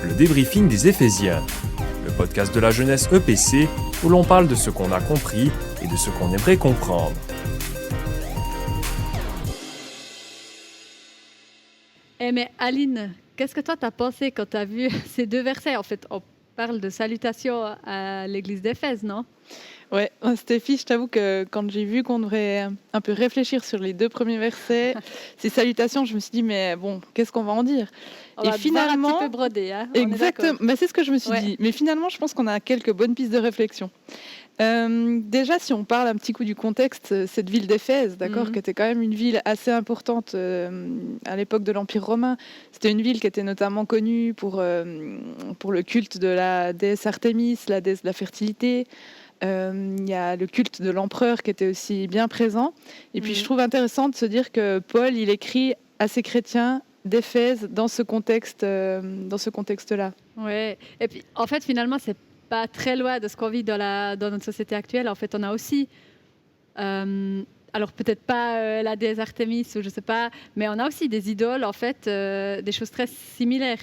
le débriefing des Éphésiens, le podcast de la jeunesse EPC où l'on parle de ce qu'on a compris et de ce qu'on aimerait comprendre. Mais Aline, qu'est-ce que toi t'as pensé quand t'as vu ces deux versets? En fait, on parle de salutation à l'église d'Éphèse, non? Ouais, Stéphie, je t'avoue que quand j'ai vu qu'on devrait un peu réfléchir sur les deux premiers versets, ces salutations, je me suis dit, mais bon, qu'est-ce qu'on va en dire? On va finalement un petit peu broder, hein? Exactement, mais c'est ce que je me suis Ouais. dit. Mais finalement, je pense qu'on a quelques bonnes pistes de réflexion. Déjà, si on parle un petit coup du contexte, cette ville d'Éphèse, d'accord, qui était quand même une ville assez importante à l'époque de l'Empire romain. C'était une ville qui était notamment connue pour le culte de la déesse Artémis, la déesse de la fertilité. Il y a le culte de l'empereur qui était aussi bien présent. Et puis, je trouve intéressant de se dire que Paul, il écrit à ces chrétiens d'Éphèse dans ce contexte-là. Ouais. Et puis, en fait, finalement, c'est pas très loin de ce qu'on vit dans notre société actuelle. En fait, on a aussi, alors peut-être pas la déesse Artémis ou je sais pas, mais on a aussi des idoles, en fait, des choses très similaires.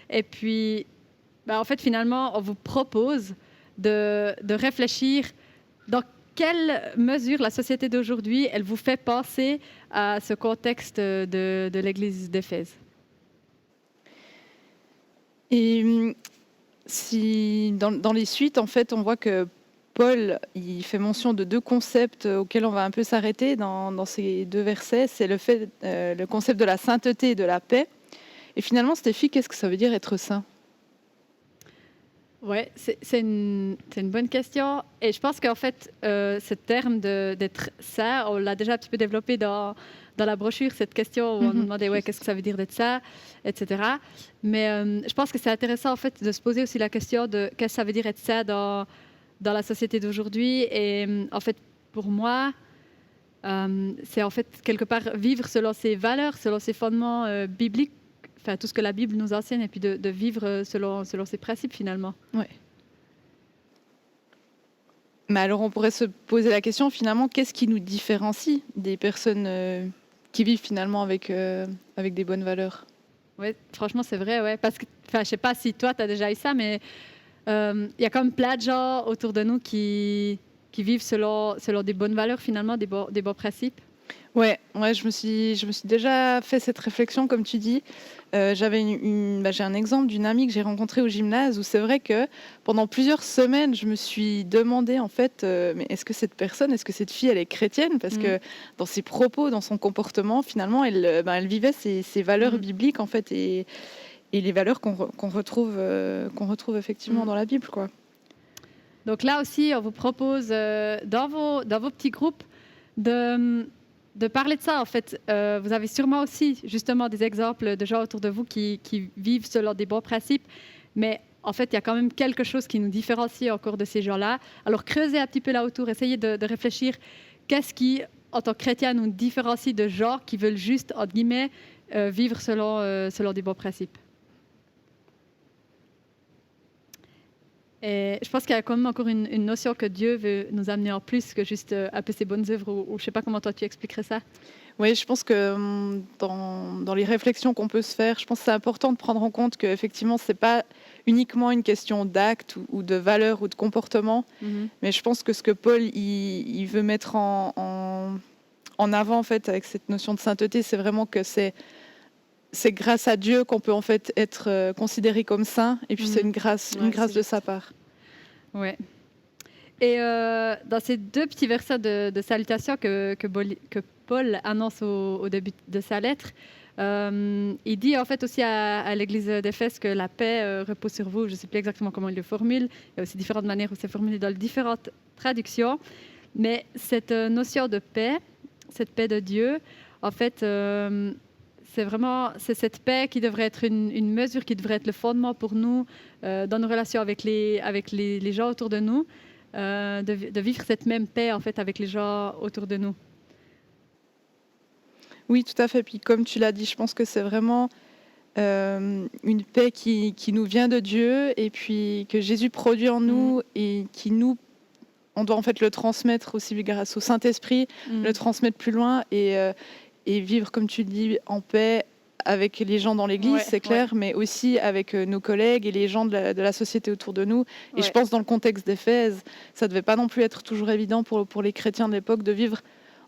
Et puis, en fait, finalement, on vous propose de réfléchir dans quelle mesure la société d'aujourd'hui, elle vous fait penser à ce contexte de l'église d'Éphèse. Et si dans les suites, en fait, on voit que Paul, il fait mention de deux concepts auxquels on va un peu s'arrêter dans ces deux versets. C'est le concept de la sainteté et de la paix. Et finalement, Stéphie, qu'est-ce que ça veut dire être saint? Ouais, c'est une bonne question. Et je pense qu'en fait, ce terme d'être saint, on l'a déjà un petit peu développé dans la brochure, cette question où on nous demandait qu'est-ce que ça veut dire d'être saint, etc. Mais je pense que c'est intéressant en fait de se poser aussi la question de qu'est-ce que ça veut dire être saint dans la société d'aujourd'hui. Et en fait, pour moi, c'est en fait quelque part vivre selon ses valeurs, selon ses fondements bibliques. Enfin, tout ce que la Bible nous enseigne, et puis de vivre selon ses principes, finalement. Ouais. Mais alors, on pourrait se poser la question, finalement, qu'est-ce qui nous différencie des personnes qui vivent finalement avec des bonnes valeurs? Oui, franchement, c'est vrai, ouais. Parce que, je ne sais pas si toi, tu as déjà eu ça, mais il y a quand même plein de gens autour de nous qui vivent selon des bonnes valeurs, finalement, des bons principes. Ouais, je me suis déjà fait cette réflexion, comme tu dis. J'ai un exemple d'une amie que j'ai rencontrée au gymnase où c'est vrai que pendant plusieurs semaines, je me suis demandé en fait, mais est-ce que cette fille, elle est chrétienne? Parce que dans ses propos, dans son comportement, finalement, elle vivait ses valeurs bibliques en fait et les valeurs qu'on retrouve effectivement dans la Bible, quoi. Donc là aussi, on vous propose dans vos petits groupes de parler de ça, en fait. Vous avez sûrement aussi, justement, des exemples de gens autour de vous qui vivent selon des bons principes, mais en fait, il y a quand même quelque chose qui nous différencie encore de ces gens-là. Alors, creusez un petit peu là autour, essayez de réfléchir qu'est-ce qui, en tant que chrétien, nous différencie de gens qui veulent juste, entre guillemets, vivre selon des bons principes. Et je pense qu'il y a quand même encore une notion que Dieu veut nous amener en plus que juste un peu ses bonnes œuvres, ou je ne sais pas comment toi tu expliquerais ça. Oui, je pense que dans les réflexions qu'on peut se faire, je pense que c'est important de prendre en compte qu'effectivement, ce n'est pas uniquement une question d'acte ou de valeur ou de comportement, mais je pense que ce que Paul il veut mettre en avant en fait, avec cette notion de sainteté, c'est vraiment que c'est grâce à Dieu qu'on peut en fait être considéré comme saint, et puis c'est une grâce de sa part. Ouais. Et dans ces deux petits versets de salutation que Paul annonce au début de sa lettre, il dit en fait aussi à l'église d'Éphèse que la paix repose sur vous. Je ne sais plus exactement comment il le formule. Il y a aussi différentes manières où c'est formulé dans les différentes traductions. Mais cette notion de paix, cette paix de Dieu, en fait, c'est cette paix qui devrait être une mesure, qui devrait être le fondement pour nous dans nos relations avec les gens autour de nous, de vivre cette même paix en fait avec les gens autour de nous. Oui, tout à fait. Puis comme tu l'as dit, je pense que c'est vraiment une paix qui nous vient de Dieu, et puis que Jésus produit en nous, et on doit en fait le transmettre aussi grâce au Saint-Esprit, le transmettre plus loin, et vivre, comme tu dis, en paix avec les gens dans l'église, Ouais, c'est clair, mais aussi avec nos collègues et les gens de la société autour de nous. Et Ouais. je pense dans le contexte d'Éphèse, ça devait pas non plus être toujours évident pour les chrétiens de l'époque de vivre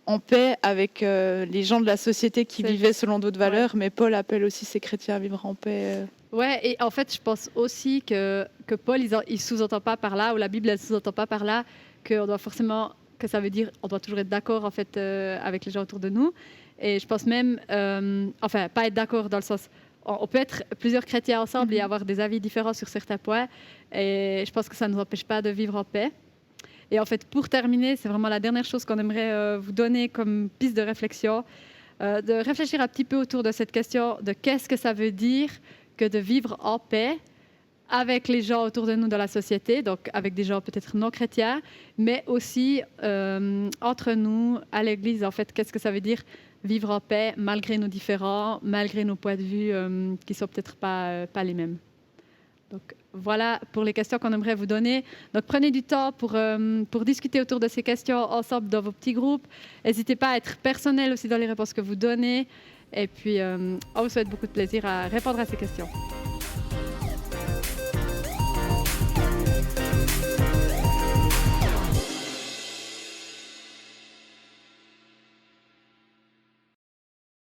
en paix avec les gens de la société qui C'est vivaient juste. selon d'autres valeurs, mais Paul appelle aussi ces chrétiens à vivre en paix. Ouais, et en fait, je pense aussi que Paul, il sous-entend pas par là, ou la Bible, elle sous-entend pas par là, qu'on doit forcément, que ça veut dire, on doit toujours être d'accord, en fait, avec les gens autour de nous. Et je pense même, enfin, pas être d'accord dans le sens, on peut être plusieurs chrétiens ensemble et avoir des avis différents sur certains points. Et je pense que ça ne nous empêche pas de vivre en paix. Et en fait, pour terminer, c'est vraiment la dernière chose qu'on aimerait vous donner comme piste de réflexion, de réfléchir un petit peu autour de cette question de qu'est-ce que ça veut dire que de vivre en paix avec les gens autour de nous dans la société, donc avec des gens peut-être non chrétiens, mais aussi entre nous, à l'Église, en fait, qu'est-ce que ça veut dire vivre en paix malgré nos différends, malgré nos points de vue qui ne sont peut-être pas les mêmes. Donc voilà pour les questions qu'on aimerait vous donner. Donc prenez du temps pour discuter autour de ces questions ensemble dans vos petits groupes. N'hésitez pas à être personnel aussi dans les réponses que vous donnez. Et puis on vous souhaite beaucoup de plaisir à répondre à ces questions.